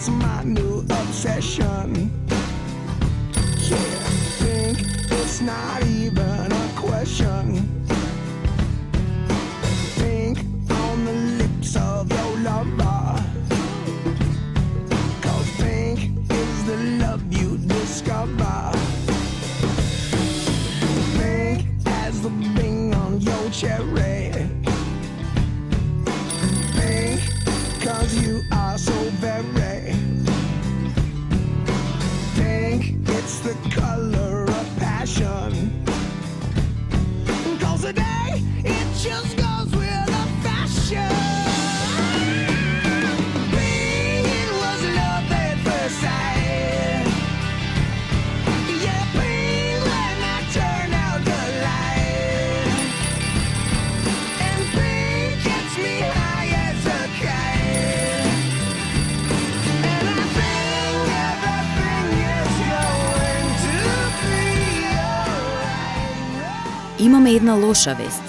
it's my new obsession. Yeah, think it's not even a question. Think on the lips of your lover. 'Cause pink is the love you discover. Pink as the bing on your cherry. Pink 'cause you are so very. Pink, it's the color of passion. 'Cause today it just goes with the fashion. Pink, it was love at first sight. Yeah, pink when I turn out the light. And pink gets me high as a kite. And I think everything is going to be alright. Имаме една лоша вест.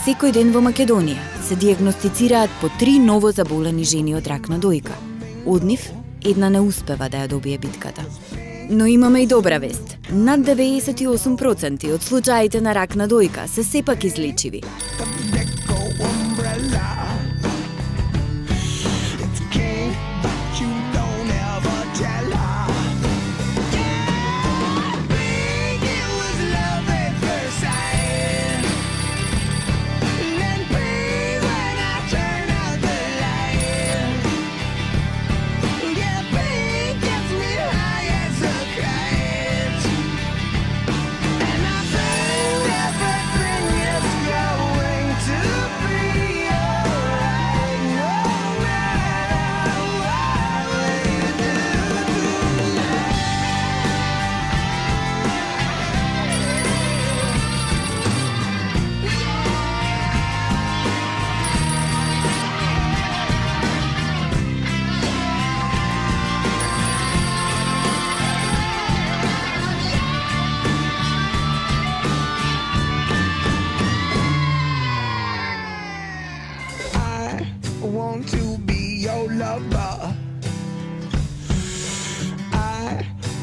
Секој ден во Македонија се диагностицираат по 3 ново заболени жени од рак на дојка. Од нив, една не успева да ја добие битката. Но имаме и добра вест. Над 98% од случаите на рак на дојка се сепак излечиви. The Deco umbrella. It's king, but you don't ever tell her. Yeah, pink, it was love at first sight. And pink when I turn out the light. Yeah, pink gets me high as a kite. And I think everything is going to be alright. No matter what we do tonight. I want to be your lover.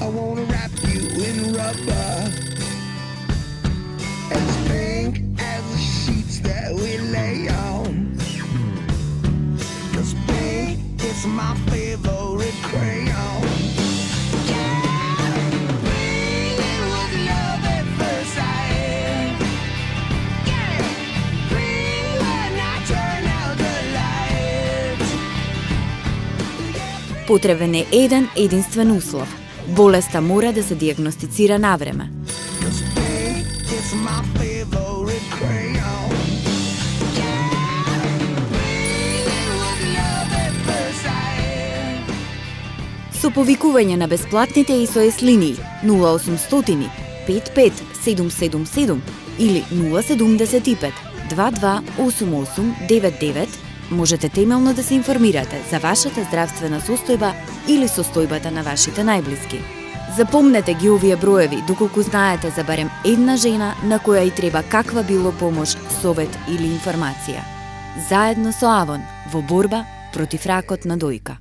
I want to wrap you in rubber. As pink as the sheets that we lay on. 'Cause pink is my favorite crayon. Yeah, pink, it was love at first sight. Yeah, pink when I turn out the lights. Потребен е еден единствен услов. Болеста мора да се диагностицира навреме. 'Cause pink is my favorite crayon. Yeah, pink, it was love at first sight. Со повикување на бесплатните SOS линии 0800 55 777 или 075 22 88 99 можете темелно да се информирате за вашата здравствена состојба или состојбата на вашите најблиски. Запомнете ги овие броеви доколку знаете за барем една жена на која и треба каква било помош, совет или информација. Заедно со Авон во борба против ракот на дојка.